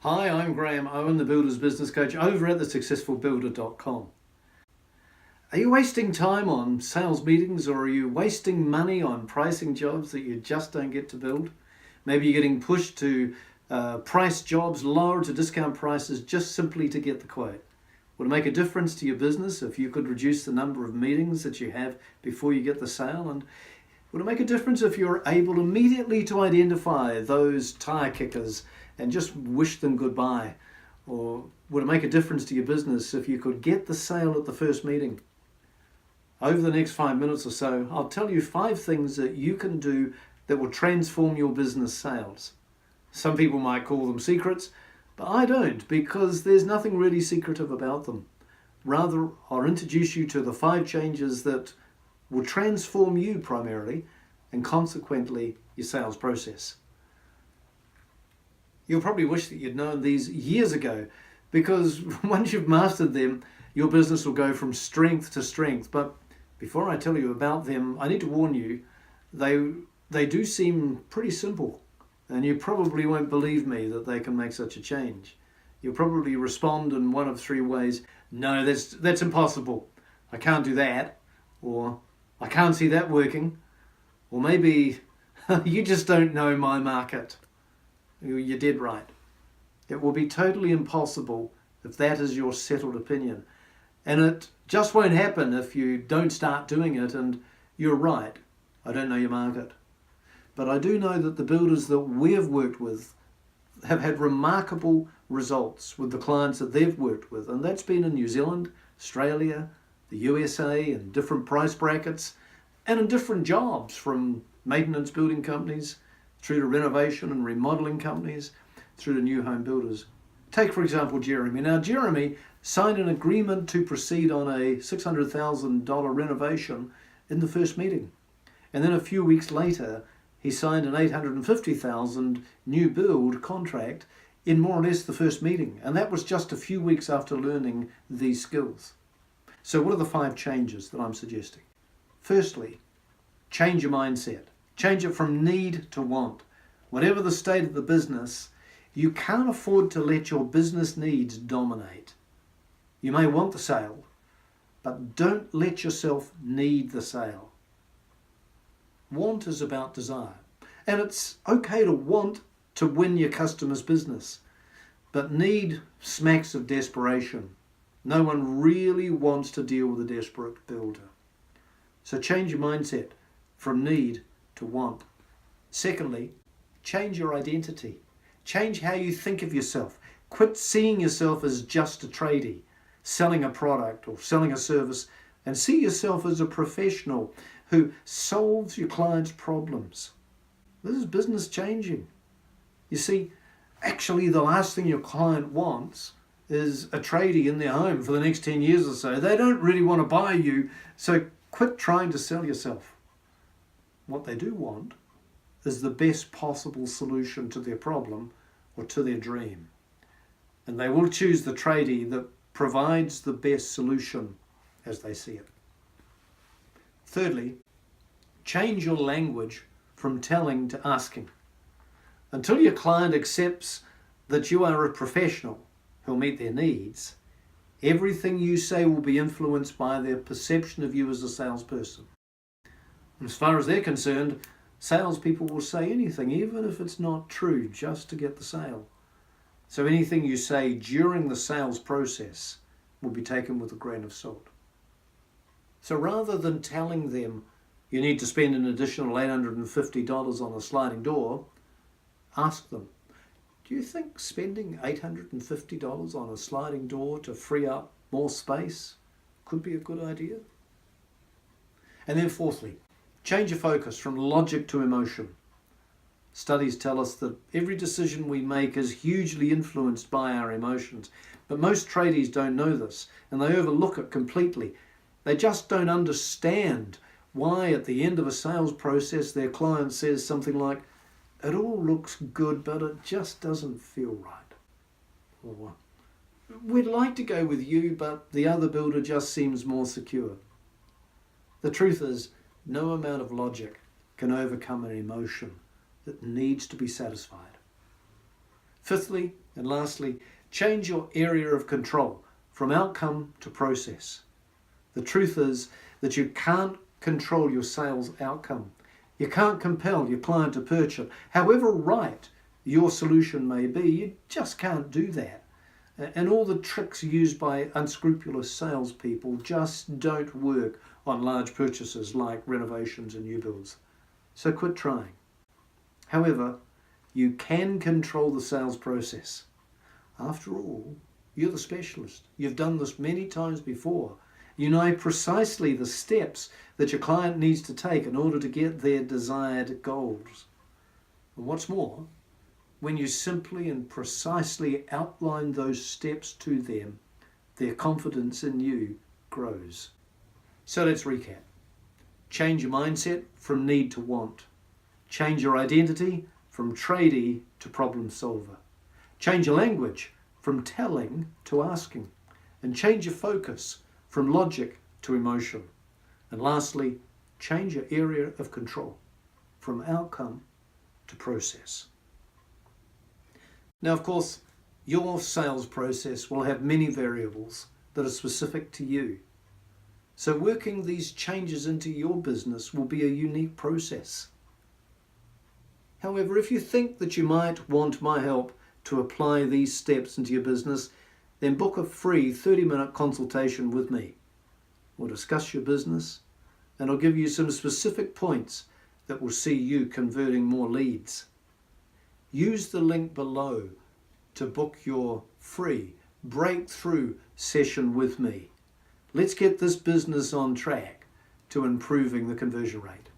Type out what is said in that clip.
Hi, I'm Graham Owen, the Builder's Business Coach over at thesuccessfulbuilder.com. Are you wasting time on sales meetings, or are you wasting money on pricing jobs that you just don't get to build? Maybe you're getting pushed to price jobs lower to discount prices just simply to get the quote. Would it make a difference to your business if you could reduce the number of meetings that you have before you get the sale? And would it make a difference if you're able immediately to identify those tire kickers and just wish them goodbye? Or would it make a difference to your business if you could get the sale at the first meeting? Over the next 5 minutes or so, I'll tell you 5 things that you can do that will transform your business sales. Some people might call them secrets, but I don't, because there's nothing really secretive about them. Rather, I'll introduce you to the 5 changes that will transform you primarily, and consequently your sales process. You'll probably wish that you'd known these years ago, because once you've mastered them, your business will go from strength to strength. But before I tell you about them, I need to warn you, they do seem pretty simple, and you probably won't believe me that they can make such a change. You'll probably respond in one of 3 ways. No, that's impossible. I can't do that. Or I can't see that working. Or maybe you just don't know my market. You're dead right. It will be totally impossible if that is your settled opinion. And it just won't happen if you don't start doing it. And you're right, I don't know your market. But I do know that the builders that we've worked with have had remarkable results with the clients that they've worked with. And that's been in New Zealand, Australia, the USA, and different price brackets, and in different jobs, from maintenance building companies through to renovation and remodeling companies, through to new home builders. Take, for example, Jeremy. Now, Jeremy signed an agreement to proceed on a $600,000 renovation in the first meeting. And then a few weeks later, he signed an $850,000 new build contract in more or less the first meeting. And that was just a few weeks after learning these skills. So what are the 5 changes that I'm suggesting? Firstly, change your mindset. Change it from need to want. Whatever the state of the business, you can't afford to let your business needs dominate. You may want the sale, but don't let yourself need the sale. Want is about desire. And it's okay to want to win your customer's business, but need smacks of desperation. No one really wants to deal with a desperate builder. So change your mindset from need to want. Secondly, change your identity. Change how you think of yourself. Quit seeing yourself as just a tradie, selling a product or selling a service, and see yourself as a professional who solves your clients' problems. This is business changing. You see, actually the last thing your client wants is a tradie in their home for the next 10 years or so. They don't really want to buy you, so quit trying to sell yourself. What they do want is the best possible solution to their problem or to their dream. And they will choose the tradie that provides the best solution as they see it. Thirdly, change your language from telling to asking. Until your client accepts that you are a professional who'll meet their needs, everything you say will be influenced by their perception of you as a salesperson. As far as they're concerned, salespeople will say anything, even if it's not true, just to get the sale. So anything you say during the sales process will be taken with a grain of salt. So rather than telling them you need to spend an additional $850 on a sliding door, ask them, do you think spending $850 on a sliding door to free up more space could be a good idea? And then fourthly, change your focus from logic to emotion. Studies tell us that every decision we make is hugely influenced by our emotions. But most tradies don't know this, and they overlook it completely. They just don't understand why at the end of a sales process their client says something like, it all looks good, but it just doesn't feel right. Or, we'd like to go with you, but the other builder just seems more secure. The truth is, no amount of logic can overcome an emotion that needs to be satisfied. Fifthly and lastly, change your area of control from outcome to process. The truth is that you can't control your sales outcome. You can't compel your client to purchase. However right your solution may be, you just can't do that. And all the tricks used by unscrupulous salespeople just don't work on large purchases like renovations and new builds. So quit trying. However, you can control the sales process. After all, you're the specialist. You've done this many times before. You know precisely the steps that your client needs to take in order to get their desired goals. And what's more, when you simply and precisely outline those steps to them, their confidence in you grows. So let's recap. Change your mindset from need to want. Change your identity from tradie to problem solver. Change your language from telling to asking. And change your focus from logic to emotion. And lastly, change your area of control from outcome to process. Now, of course, your sales process will have many variables that are specific to you. So working these changes into your business will be a unique process. However, if you think that you might want my help to apply these steps into your business, then book a free 30-minute consultation with me. We'll discuss your business and I'll give you some specific points that will see you converting more leads. Use the link below to book your free breakthrough session with me. Let's get this business on track to improving the conversion rate.